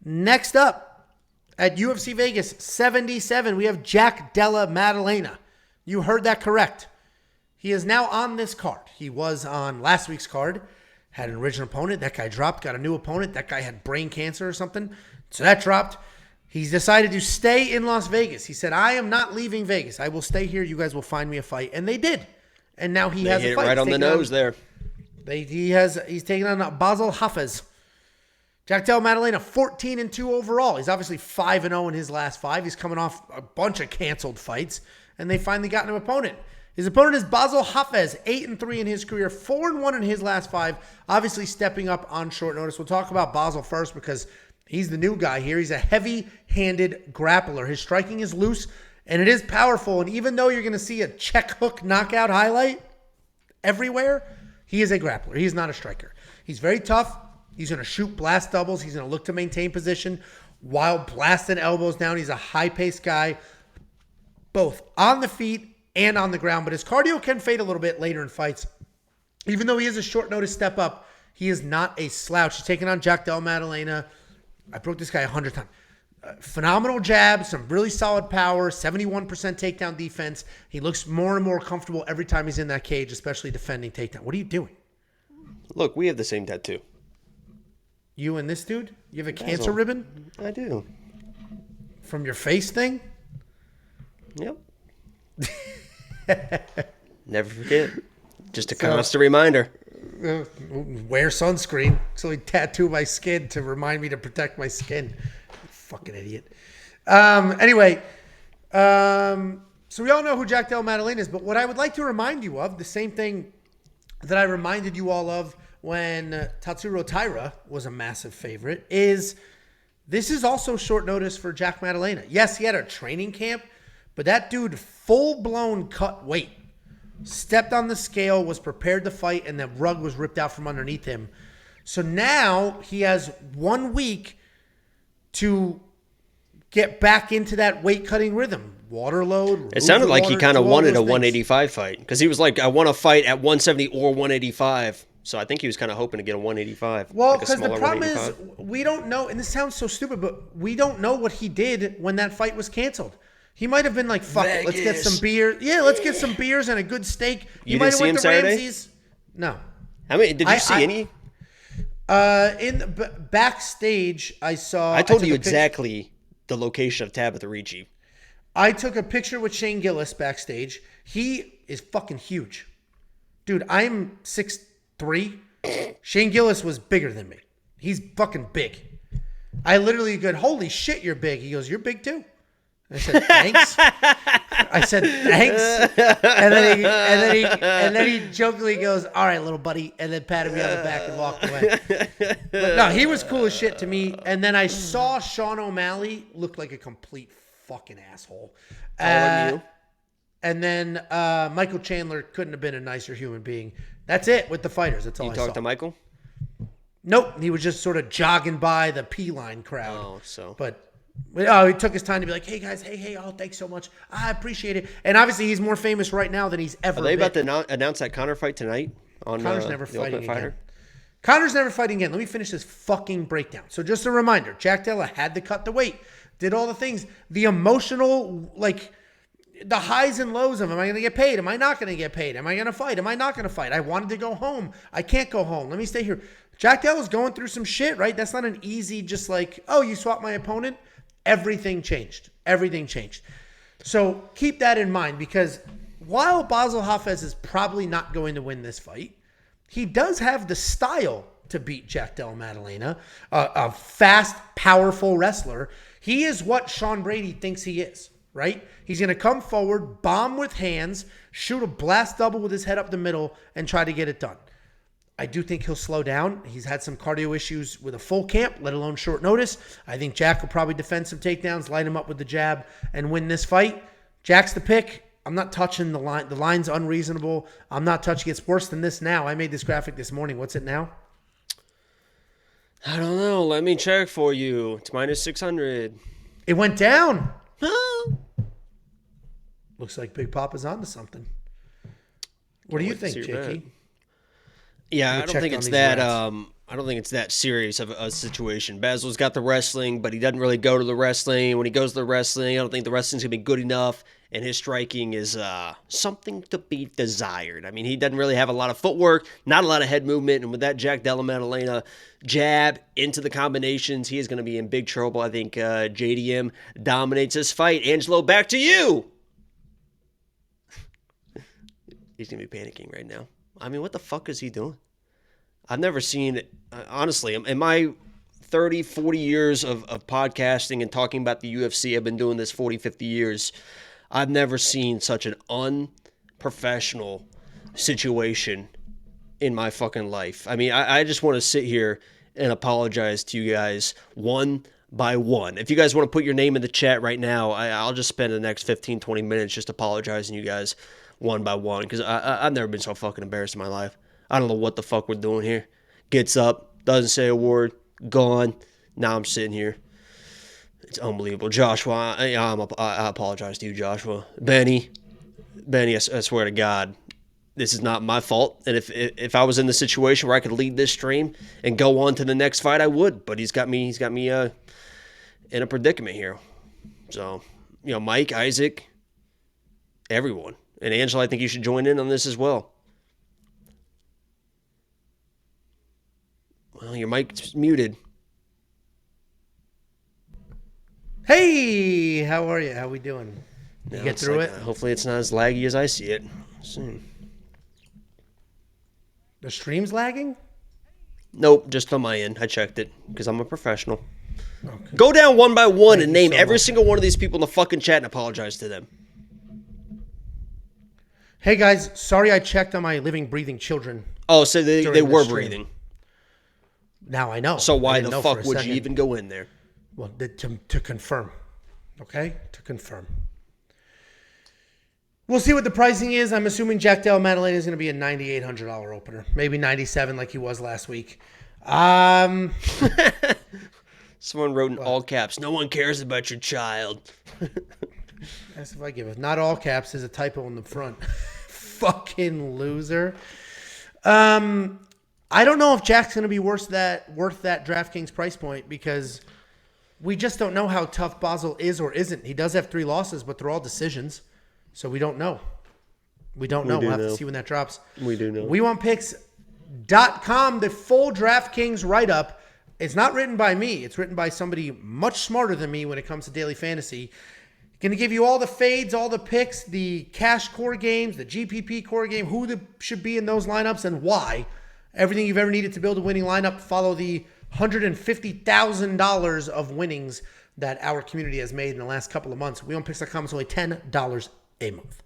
Next up, at UFC Vegas 77, we have Della Maddalena. You heard that correct. He is now on this card. He was on last week's card, had an original opponent. That guy dropped, got a new opponent. That guy had brain cancer or something. So that dropped. He's decided to stay in Las Vegas. He said, I am not leaving Vegas. I will stay here. You guys will find me a fight. And they did. And now he has a fight. Right on the nose there. He's taking on Bassil Hafez. Della Maddalena, 14-2 overall. He's obviously 5-0 in his last 5. He's coming off a bunch of canceled fights, and they finally got an opponent. His opponent is Bassil Hafez, 8-3 in his career, 4-1 in his last 5. Obviously stepping up on short notice. We'll talk about Bassil first because he's the new guy here. He's a heavy-handed grappler. His striking is loose, and it is powerful. And even though you're going to see a check hook knockout highlight everywhere, he is a grappler. He's not a striker. He's very tough. He's going to shoot blast doubles. He's going to look to maintain position while blasting elbows down. He's a high-paced guy, both on the feet and on the ground. But his cardio can fade a little bit later in fights. Even though he is a short-notice step up, he is not a slouch. He's taking on Della Maddalena. I broke this guy 100 times. Phenomenal jab, some really solid power, 71% takedown defense. He looks more and more comfortable every time he's in that cage, especially defending takedown. What are you doing? Look, we have the same tattoo. You and this dude? You have a cancer ribbon? I do. From your face thing? Yep. Never forget. Just a constant reminder. Wear sunscreen. So he tattooed my skin to remind me to protect my skin. Fucking idiot. Anyway, so we all know who Della Maddalena is, but what I would like to remind you of, the same thing that I reminded you all of when Tatsuro Taira was a massive favorite, is this is also short notice for Della Maddalena. Yes, he had a training camp, but that dude full-blown cut weight. Stepped on the scale, was prepared to fight, and the rug was ripped out from underneath him. So now he has 1 week to get back into that weight-cutting rhythm. Water load. It sounded like he kind of wanted a 185 fight because he was like, I want to fight at 170 or 185. So I think he was kind of hoping to get a 185. Well, because the problem is we don't know, and this sounds so stupid, but we don't know what he did when that fight was canceled. He might have been like, fuck it, let's get some beer. Yeah, let's get some beers and a good steak. You didn't see him Saturday? Ramses. No. I mean, did you see any? In the backstage, I saw. I told you exactly the location of Tabitha Ricci. I took a picture with Shane Gillis backstage. He is fucking huge. Dude, I'm 6'3". Shane Gillis was bigger than me. He's fucking big. I literally go, holy shit, you're big. He goes, you're big too. I said, thanks. I said, thanks. And then he jokingly goes, all right, little buddy, and then patted me on the back and walked away. But no, he was cool as shit to me. And then I saw Sean O'Malley look like a complete fucking asshole. And then Michael Chandler couldn't have been a nicer human being. That's it with the fighters. That's all I saw. You talked to Michael? Nope. He was just sort of jogging by the P-line crowd. Oh, so. But he took his time to be like, hey, guys, hey, oh, thanks so much. I appreciate it. And obviously, he's more famous right now than he's ever been. Are they about to announce that Conor fight tonight? Connor's never fighting again. Connor's never fighting again. Let me finish this fucking breakdown. So just a reminder, Della had to cut the weight, did all the things. The emotional, like, the highs and lows of, am I going to get paid? Am I not going to get paid? Am I going to fight? Am I not going to fight? I wanted to go home. I can't go home. Let me stay here. Della's going through some shit, right? That's not an easy, just like, oh, you swapped my opponent. Everything changed. Everything changed. So keep that in mind, because while Bassil Hafez is probably not going to win this fight, he does have the style to beat Della Maddalena, a fast, powerful wrestler. He is what Sean Brady thinks he is, right? He's going to come forward, bomb with hands, shoot a blast double with his head up the middle, and try to get it done. I do think he'll slow down. He's had some cardio issues with a full camp, let alone short notice. I think Jack will probably defend some takedowns, light him up with the jab, and win this fight. Jack's the pick. I'm not touching the line. The line's unreasonable. I'm not touching it. It's worse than this now. I made this graphic this morning. What's it now? I don't know. Let me check for you. It's minus 600. It went down. Looks like Big Papa's onto something. What do you think, Jakey? Yeah, I don't think it's that. I I don't think it's that serious of a situation. Bassil's got the wrestling, but he doesn't really go to the wrestling. When he goes to the wrestling, I don't think the wrestling's going to be good enough, and his striking is something to be desired. I mean, he doesn't really have a lot of footwork, not a lot of head movement, and with that Della Maddalena jab into the combinations, he is going to be in big trouble. I think JDM dominates this fight. Angelo, back to you! He's going to be panicking right now. I mean, what the fuck is he doing? I've never seen, honestly, in my 30, 40 years of podcasting and talking about the UFC, I've been doing this 40, 50 years. I've never seen such an unprofessional situation in my fucking life. I mean, I just want to sit here and apologize to you guys one by one. If you guys want to put your name in the chat right now, I'll just spend the next 15, 20 minutes just apologizing to you guys one by one, because I've never been so fucking embarrassed in my life. I don't know what the fuck we're doing here. Gets up, doesn't say a word, gone. Now I'm sitting here. It's unbelievable. Joshua, I apologize to you, Joshua. Benny, I swear to God, this is not my fault. And if I was in the situation where I could lead this stream and go on to the next fight, I would. But he's got me in a predicament here. So, Mike, Isaac, everyone. And Angela, I think you should join in on this as well. Well, your mic's muted. Hey, how are you? How we doing? You get through it? Hopefully it's not as laggy as I see it. Soon. The stream's lagging? Nope, just on my end. I checked it because I'm a professional. Okay. Go down one by one and name every single one of these people in the fucking chat and apologize to them. Hey guys, sorry I checked on my living, breathing children. Oh, so they were breathing. Now I know. So why the fuck would you even go in there? Well, to confirm. Okay? To confirm. We'll see what the pricing is. I'm assuming Della Maddalena is going to be a $9,800 opener. Maybe $97 like he was last week. Someone wrote in all caps, "No one cares about your child." That's if I give it. Not all caps. There's a typo in the front. Fucking loser. I don't know if Jack's going to be worth that DraftKings price point, because we just don't know how tough Bassil is or isn't. He does have 3 losses, but they're all decisions. So we don't know. We'll have to see when that drops. We do know. WeWantPicks.com, the full DraftKings write-up. It's not written by me. It's written by somebody much smarter than me when it comes to daily fantasy. Going to give you all the fades, all the picks, the cash core games, the GPP core game, who should be in those lineups and why. Everything you've ever needed to build a winning lineup. Follow the $150,000 of winnings that our community has made in the last couple of months. WeWantPicks.com is only $10 a month.